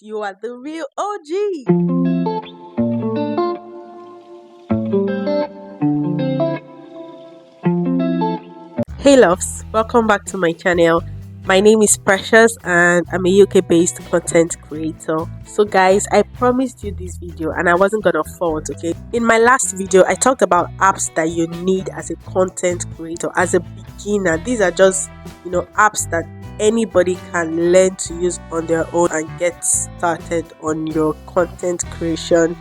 You are the real OG. Hey loves, welcome back to my channel. My name is Precious and I'm a UK based content creator. So guys, I promised you this video and I wasn't gonna fault, okay? In my last video, I talked about apps that you need as a content creator, as a beginner. These are just, apps that anybody can learn to use on their own and get started on your content creation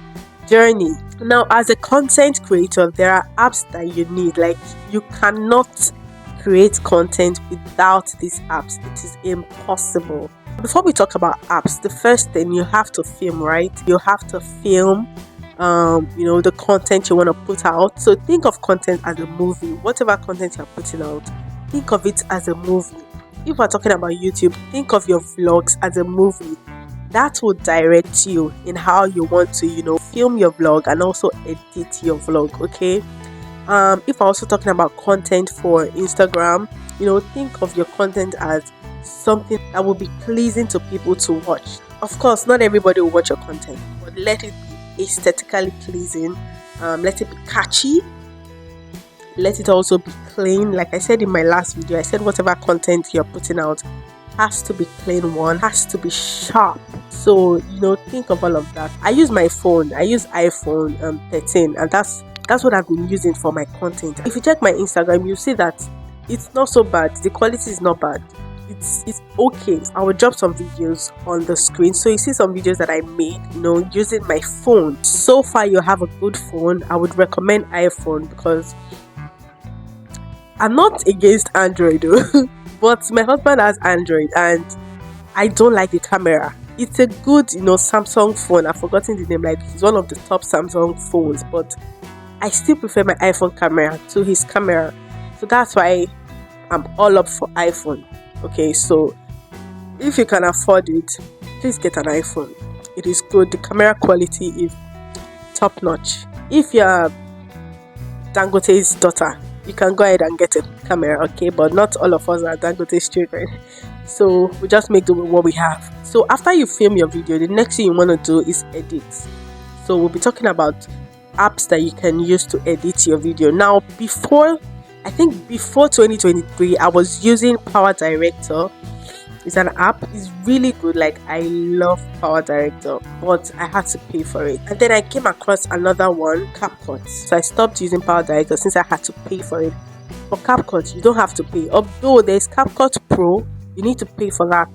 journey. Now, as a content creator, there are apps that you need. Like, you cannot create content without these apps. It is impossible. Before we talk about apps, the first thing, you have to film, right? You have to film the content you want to put out. So think of content as a movie. Whatever content you're putting out, think of it as a movie. If we're talking about YouTube, think of your vlogs as a movie. That will direct you in how you want to film your vlog and also edit your vlog. Okay. If we're also talking about content for Instagram, think of your content as something that will be pleasing to people to watch. Of course, not everybody will watch your content, but let it be aesthetically pleasing. Let it be catchy. Let it also be clean. Like I said in my last video, I said whatever content you're putting out has to be clean one, has to be sharp. So, think of all of that. I use my phone. I use iPhone 13 and that's what I've been using for my content. If you check my Instagram, you see that it's not so bad. The quality is not bad. It's okay. I will drop some videos on the screen. So you see some videos that I made, using my phone. So far, you have a good phone. I would recommend iPhone because I'm not against Android though. But my husband has Android and I don't like the camera. It's a good, Samsung phone. I've forgotten the name. Like, it's one of the top Samsung phones, but I still prefer my iPhone camera to his camera. So that's why I'm all up for iPhone. Okay, so if you can afford it, please get an iPhone. It is good. The camera quality is top notch. If you're Dangote's daughter, you can go ahead and get a camera, okay? But not all of us are Dangote's children. So we just make do with what we have. So after you film your video, the next thing you want to do is edit. So we'll be talking about apps that you can use to edit your video. Now, before 2023, I was using Power Director. It's an app. It's really good. Like, I love Power Director, but I had to pay for it. And then I came across another one, Capcut. So I stopped using Power Director since I had to pay for it. For Capcut, you don't have to pay. Although there's Capcut Pro, you need to pay for that.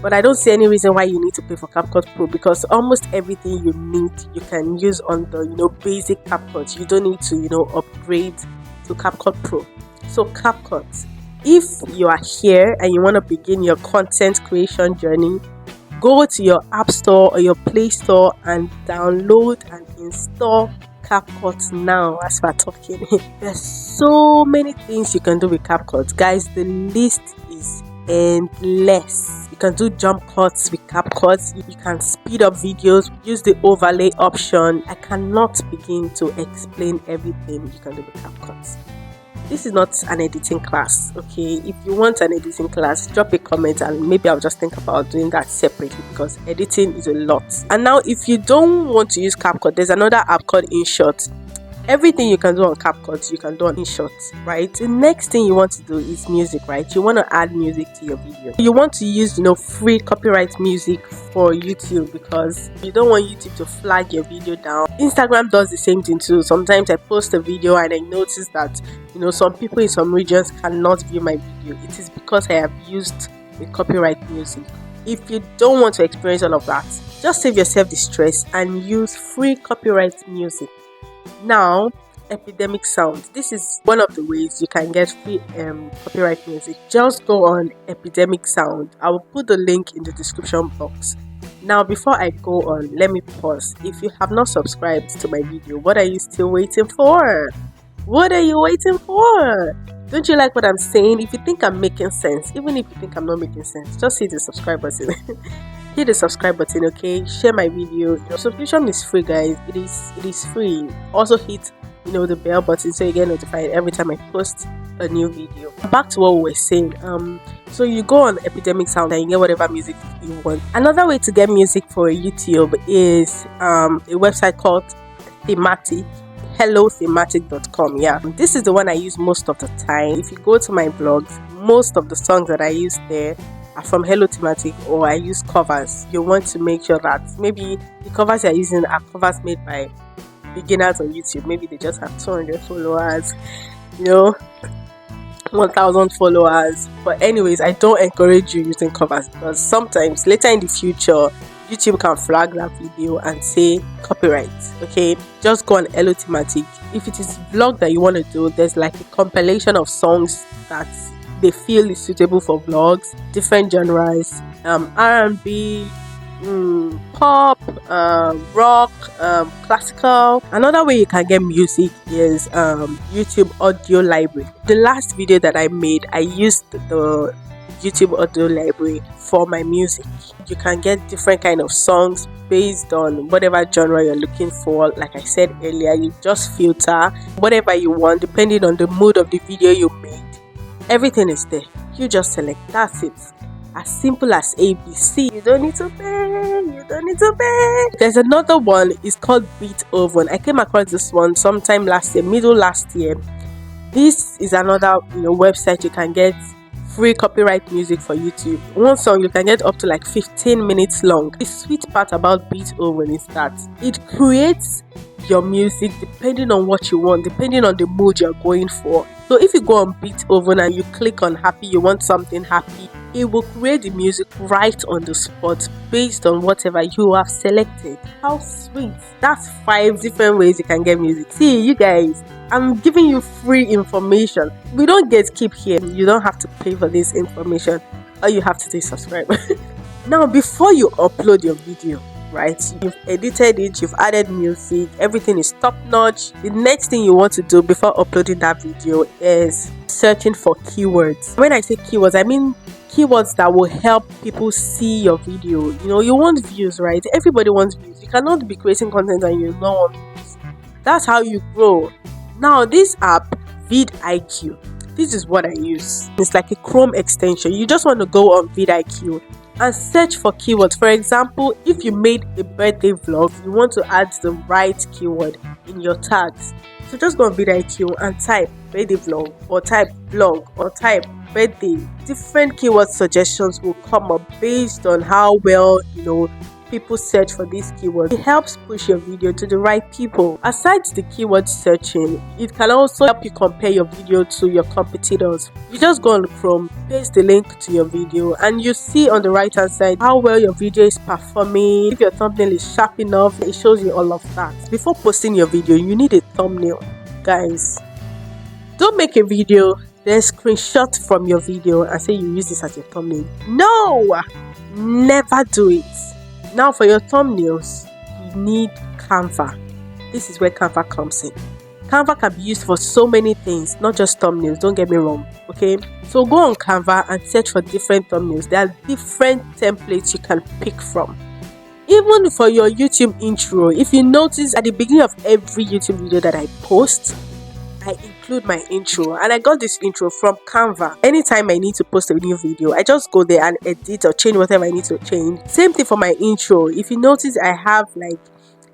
But I don't see any reason why you need to pay for Capcut Pro, because almost everything you need you can use on the basic Capcut. You don't need to upgrade to Capcut Pro. So Capcut, if you are here and you want to begin your content creation journey, go to your App Store or your Play Store and download and install Capcut now. As we're talking, there's so many things you can do with Capcut, guys. The list is endless. You can do jump cuts with Capcut. You can speed up videos, use the overlay option. I cannot begin to explain everything you can do with Capcut. This is not an editing class, okay? If you want an editing class, drop a comment and maybe I'll just think about doing that separately, because editing is a lot. And now, if you don't want to use Capcut, there's another app called InShot. Everything you can do on Capcut, you can do on InShot, right? The next thing you want to do is music, right? You want to add music to your video. You want to use, free copyright music for YouTube, because you don't want YouTube to flag your video down. Instagram does the same thing too. Sometimes I post a video and I notice that, some people in some regions cannot view my video. It is because I have used the copyright music. If you don't want to experience all of that, just save yourself the stress and use free copyright music. Now, Epidemic Sound. This is one of the ways you can get free copyright music. Just go on Epidemic Sound. I will put the link in the description box. Now, before I go on, let me pause. If you have not subscribed to my video, what are you still waiting for? What are you waiting for? Don't you like what I'm saying? If you think I'm making sense, even if you think I'm not making sense, just hit the subscribe button. Hit the subscribe button, okay? Share my video. Your subscription is free, guys. It is free. Also hit the bell button so you get notified every time I post a new video. Back to what we were saying. So you go on Epidemic Sound and you get whatever music you want. Another way to get music for YouTube is a website called Thematic. Thematic.com. Yeah, this is the one I use most of the time. If you go to my blogs, most of the songs that I use there are from Thematic, or I use covers. You want to make sure that maybe the covers you're using are covers made by beginners on YouTube. Maybe they just have 200 followers, 1,000 followers. But anyways, I don't encourage you using covers, because sometimes later in the future YouTube can flag that video and say copyright. Okay, just go on Thematic. If it is vlog that you want to do, there's like a compilation of songs that they feel is suitable for vlogs, different genres, R&B, pop, rock, classical. Another way you can get music is YouTube audio library. The last video that I made, I used the YouTube audio library for my music. You can get different kind of songs based on whatever genre you're looking for. Like I said earlier, you just filter whatever you want depending on the mood of the video you made. Everything is there. You just select. That's it. As simple as ABC. You don't need to pay. There's another one. It's called Beatoven. I came across this one sometime last year, middle last year. This is another website you can get free copyright music for YouTube. One song you can get up to like 15 minutes long. The sweet part about Beatoven is that it creates your music depending on what you want, depending on the mood you're going for. So if you go on Beatoven and you click on happy, you want something happy, it will create the music right on the spot based on whatever you have selected. How sweet. That's 5 different ways you can get music. See, you guys, I'm giving you free information. We don't get keep here. You don't have to pay for this information. All you have to do is subscribe. Now, before you upload your video, right, you've edited it, you've added music, everything is top notch. The next thing you want to do before uploading that video is searching for keywords. When I say keywords, I mean keywords that will help people see your video. You want views, right? Everybody wants views. You cannot be creating content and you don't want views. That's how you grow. Now, this app, VidIQ, this is what I use. It's like a Chrome extension. You just want to go on VidIQ and search for keywords. For example, if you made a birthday vlog, you want to add the right keyword in your tags. So just go on VidIQ and type birthday vlog, or type vlog, or type birthday. Different keyword suggestions will come up based on how well people search for these keywords. It helps push your video to the right people. Aside the keyword searching, it can also help you compare your video to your competitors. You just go on Chrome, paste the link to your video, and you see on the right hand side how well your video is performing. If your thumbnail is sharp enough, it shows you all of that. Before posting your video, you need a thumbnail. Guys, don't make a video, then screenshot from your video and say you use this as your thumbnail. No! Never do it. Now, for your thumbnails, you need Canva. This is where Canva comes in. Canva can be used for so many things, not just thumbnails, don't get me wrong, okay? So go on Canva and search for different thumbnails. There are different templates you can pick from. Even for your YouTube intro, if you notice at the beginning of every YouTube video that I post, I include my intro, and I got this intro from Canva. Anytime I need to post a new video, I just go there and edit or change whatever I need to change. Same thing for my intro. If you notice, I have like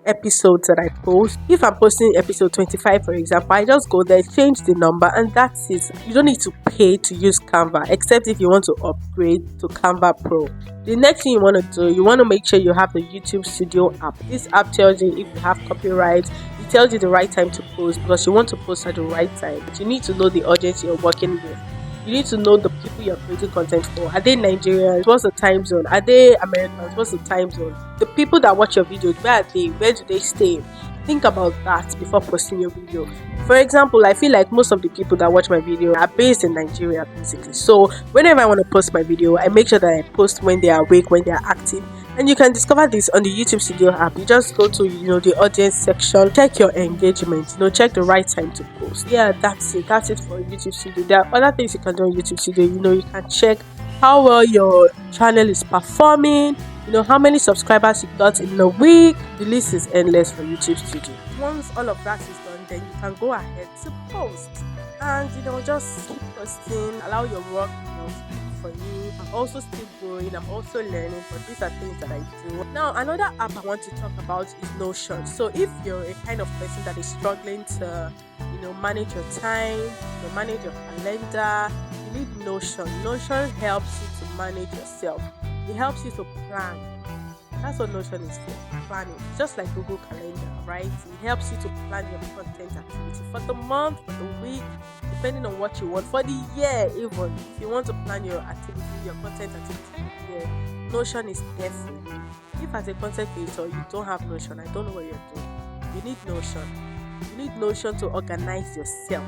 episodes that I post. If I'm posting episode 25, for example, I just go there, change the number, and that's it. You don't need to pay to use Canva, except if you want to upgrade to Canva Pro. The next thing you want to do, you want to make sure you have the YouTube Studio app. This app tells you if you have copyright. It tells you the right time to post, because you want to post at the right time. But you need to know the audience you're working with. You need to know the people you're creating content for. Are they Nigerians? What's the time zone? Are they Americans? What's the time zone? The people that watch your video, where are they? Where do they stay? Think about that before posting your video. For example, I feel like most of the people that watch my video are based in Nigeria, basically. So whenever I want to post my video, I make sure that I post when they are awake, when they are active. And you can discover this on the YouTube Studio app. You just go to the audience section, check your engagement, check the right time to post. Yeah, that's it for YouTube Studio. There are other things you can do on YouTube Studio. You can check how well your channel is performing, how many subscribers you got in a week. The list is endless for YouTube Studio. Once all of that is done, then you can go ahead to post, and just keep posting, allow your work speak for you. I'm also still growing, I'm also learning, but these are things that I do. Now, another app I want to talk about is Notion. So if you're a kind of person that is struggling to manage your time, manage your calendar, you need Notion. Notion helps you to manage yourself. It helps you to plan. That's what Notion is for, planning. Just like Google Calendar, right? It helps you to plan your content activity for the month, for the week, depending on what you want, for the year even. If you want to plan your activity, your content activity for the year, Notion is there for you. If as a content creator you don't have Notion, I don't know what you're doing. You need Notion. You need Notion to organize yourself.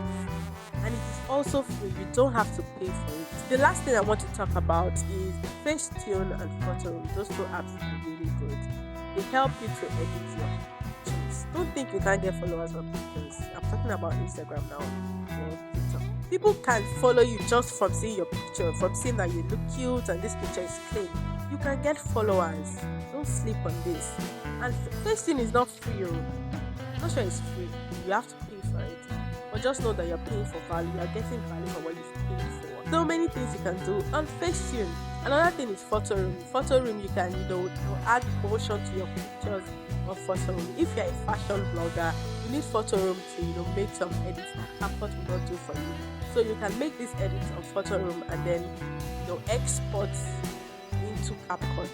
And it is also free. You don't have to pay for it. The last thing I want to talk about is Facetune and Photoroom. Those two apps are really good. They help you to edit your pictures. Don't think you can't get followers on pictures. I'm talking about Instagram now or TikTok. People can follow you just from seeing your picture, from seeing that you look cute and this picture is clean. You can get followers. Don't sleep on this. And Facetune is not free. I'm not sure it's free. You have to pay for it. But just know that you're paying for value. You're getting value for what you've paid for. So many things you can do on Facetune. Another thing is Photoroom. Photoroom, you can add motion to your pictures on Photoroom. If you're a fashion blogger, you need Photoroom to make some edits that Capcut will not do for you. So you can make these edits on Photoroom and then export into Capcut.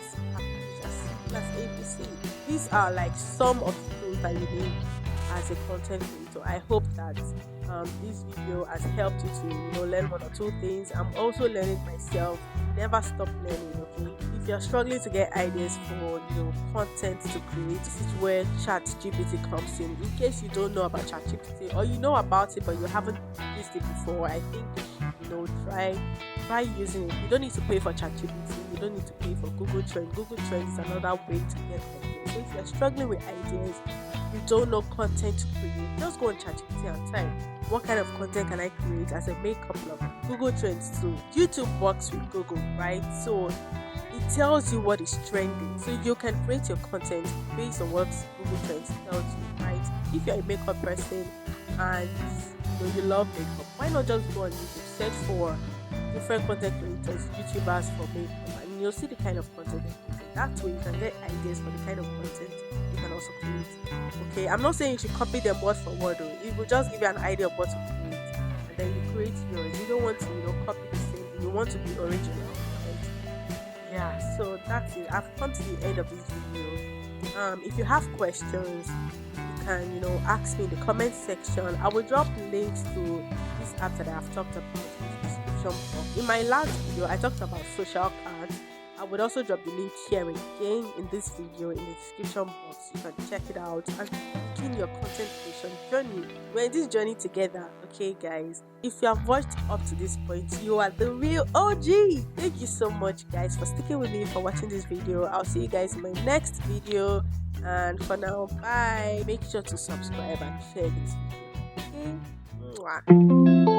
That's ABC. These are like some of the tools that you need as a content creator. I hope that this video has helped you to learn one or two things. I'm also learning myself. Never stop learning, okay? If you're struggling to get ideas for content to create, this is where ChatGPT comes in. In case you don't know about ChatGPT, or you know about it but you haven't used it before, I think try using it. You don't need to pay for ChatGPT. You don't need to pay for Google Trends. Google Trends is another way to get ideas. So if you're struggling with ideas, you don't know content to create, just go on ChatGPT and type, what kind of content can I create as a makeup blogger? Google Trends too. YouTube works with Google, right? So it tells you what is trending. So you can create your content based on what Google Trends tells you, right? If you're a makeup person and you love makeup, why not just go on YouTube, search for different content creators, YouTubers for makeup, and you'll see the kind of content they're creating. That way you can get ideas for the kind of content you can also create. Okay, I'm not saying you should copy them word for word, though. It will just give you an idea of what to create, and then you create yours. You don't want to copy the same thing. You want to be original, right? Yeah, so that's it. I've come to the end of this video. If you have questions, you can ask me in the comment section. I will drop links to these apps that I have talked about in the description box. In my last video, I talked about social cards. I would also drop the link here again in this video in the description box. You can check it out and begin your content creation journey. We're in this journey together, okay guys? If you have watched up to this point, you are the real OG. Thank you so much guys for sticking with me, for watching this video. I'll see you guys in my next video, and for now, bye. Make sure to subscribe and share this video, okay? Mwah.